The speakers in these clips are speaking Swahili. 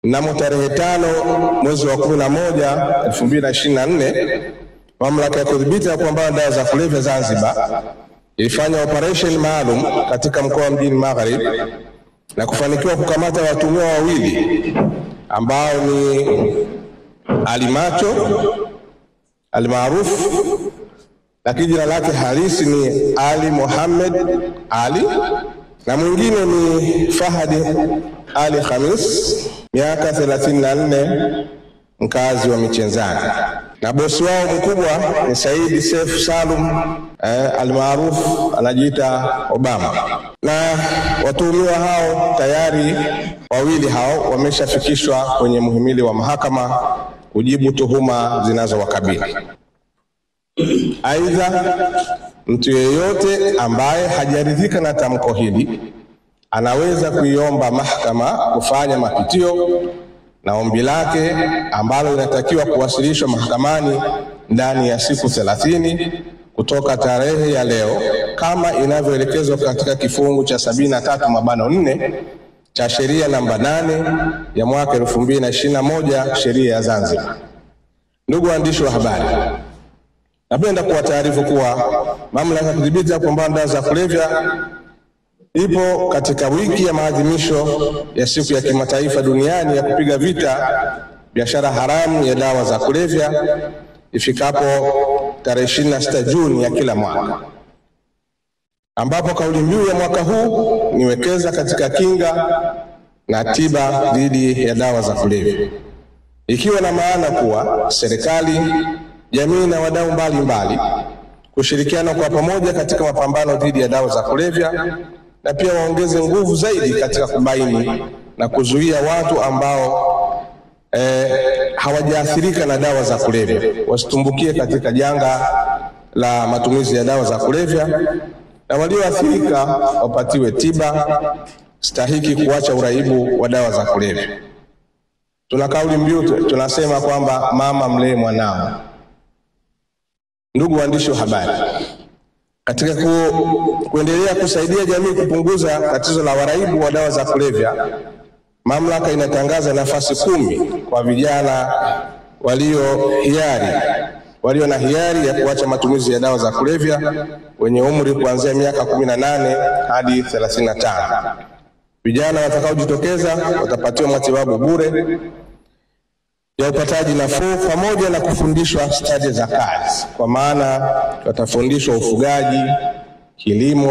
Mnamo tarehe 5 mwezi wa 11 2024, Mamlaka ya Kudhibiti na Kupambana na Dawa za Kulevya Zanzibar ilifanya operation maalum katika mkoa wa Mjini Magharibi na kufanikiwa kukamata watuhumiwa wawili ambao ni Ali Macho almaarufu, lakini jina lake halisi ni Ali Mohamed Ali, na mwingine ni Fahadi Ali Khamis, miaka 34, mkazi wa Michenzani, na bosi wao mkubwa ni Saidi Seif Salum almaarufu anajiita Obama. Na watuhumiwa hao tayari wawili hao wameshafikishwa kwenye muhimili wa mahakama kujibu tuhuma zinazowakabili. Aidha, mtu yeyote ambaye hajaridhika na tamko hili anaweza kuiomba mahakama kufanya mapitio na ombi lake ambalo linatakiwa kuwasilishwa mahakamani ndani ya siku 30 kutoka tarehe ya leo kama inavyoelekezwa katika kifungu cha 73(4) cha sheria namba 8 ya mwaka 2021 sheria ya Zanzibar. Ndugu waandishi wa habari, napenda kuwataarifu kuwa Mamlaka ya Kudhibiti na Kupambana na Dawa za Kulevya ipo katika wiki ya maadhimisho ya siku ya kimataifa duniani ya kupiga vita biashara haramu ya dawa za kulevya ifikapo tarehe 26 Juni ya kila mwaka, ambapo kauli mbiu ya mwaka huu ni wekeza katika kinga na tiba dhidi ya dawa za kulevya, ikiwa na maana kuwa serikali, jamii na wadau mbalimbali kushirikiana kwa pamoja katika mapambano dhidi ya dawa za kulevya, na pia waongeze nguvu zaidi katika kubaini na kuzuia watu ambao hawajaathirika na dawa za kulevya wasitumbukie katika janga la matumizi ya dawa za kulevya, na walioathirika wapatiwe tiba stahiki kuacha uraibu wa dawa za kulevya. Tuna kauli mbiu tunasema kwamba mama mlee mwanao. Ndugu waandishi wa habari, katika kuendelea kusaidia jamii kupunguza tatizo la waraibu wa dawa za kulevya, mamlaka inatangaza nafasi 10 kwa vijana walio na hiari ya kuacha matumizi ya dawa za kulevya wenye umri kuanzia miaka 18 hadi 35. Vijana watakaojitokeza watapatiwa matibabu bure ya upataji nafuu pamoja na kufundishwa stadi za kazi, kwa maana watafundishwa ufugaji, kilimo,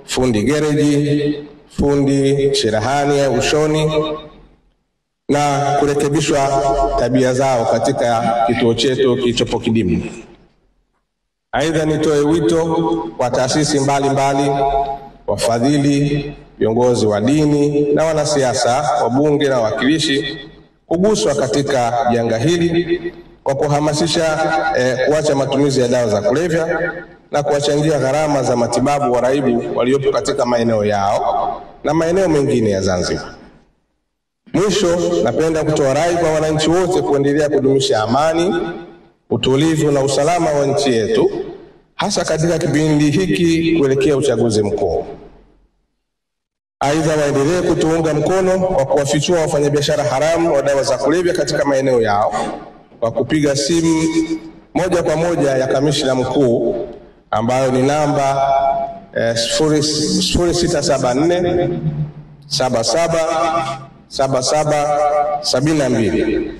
fundi gereji, fundi cherehani ya ushoni na kurekebishwa tabia zao katika kituo chetu kilichopo Kidimu. Aidha, nitoe wito kwa taasisi mbalimbali, wafadhili, viongozi wa dini na wanasiasa, wabunge na wawakilishi kuguswa katika janga hili kwa kuhamasisha kuacha matumizi ya dawa za kulevya na kuwachangia gharama za matibabu waraibu waliopo katika maeneo yao na maeneo mengine ya Zanzibar. Mwisho, napenda kutoa rai kwa wananchi wote kuendelea kudumisha amani, utulivu na usalama wa nchi yetu, hasa katika kipindi hiki kuelekea uchaguzi mkuu. Aidha, waendelee kutuunga mkono kwa kuwafichua wafanyabiashara haramu wa dawa za kulevya katika maeneo yao kwa kupiga simu moja kwa moja ya kamishna mkuu ambayo ni namba 0674 77 77 72,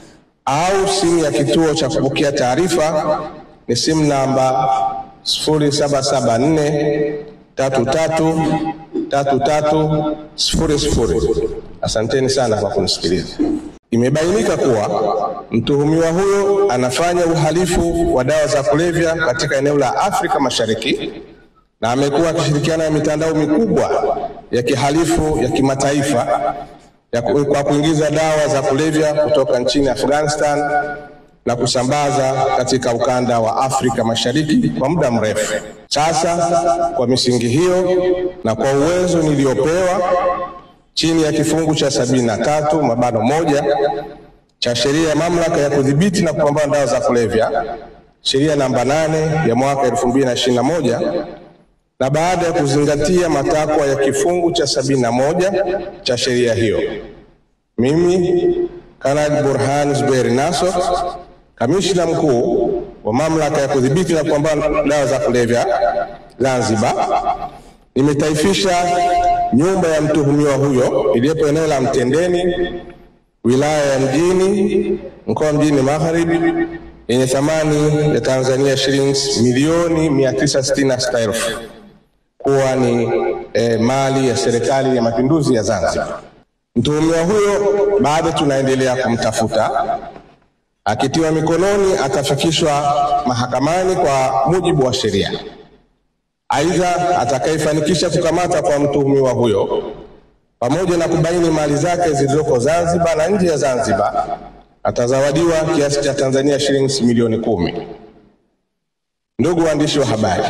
au simu ya kituo cha kupokea taarifa ni simu namba 0774 33 00. Asanteni sana kwa kunisikiliza. Imebainika kuwa mtuhumiwa huyo anafanya uhalifu wa dawa za kulevya katika eneo la Afrika Mashariki na amekuwa akishirikiana na mitandao mikubwa ya kihalifu ya kimataifa kwa kuingiza dawa za kulevya kutoka nchini Afghanistan na kusambaza katika ukanda wa Afrika Mashariki kwa muda mrefu. Sasa, kwa misingi hiyo na kwa uwezo niliopewa chini ya kifungu cha 73(1) cha sheria ya Mamlaka ya Kudhibiti na Kupambana na Dawa za Kulevya, sheria namba 8 ya mwaka 2021, na baada ya kuzingatia matakwa ya kifungu cha 71 cha sheria hiyo, mimi Kanali Burhan Zuberi Naso, kamishna mkuu wa mamlaka ya kudhibiti na kupambana na dawa za kulevya Zanzibar, nimetaifisha nyumba ya mtuhumiwa huyo iliyopo eneo la Mtendeni, wilaya ya Mjini, mkoa Mjini Magharibi, yenye thamani ya Tanzania shilingi milioni 966,000 kuwa ni mali ya Serikali ya Mapinduzi ya Zanzibar. Mtuhumiwa huyo bado tunaendelea kumtafuta. Akitiwa mikononi atafikishwa mahakamani kwa mujibu wa sheria. Aidha, atakayefanikisha kukamata kwa mtuhumiwa huyo pamoja na kubaini mali zake zilizoko Zanzibar na nje ya Zanzibar atazawadiwa kiasi cha Tanzania shilingi milioni 10. Ndugu waandishi wa habari,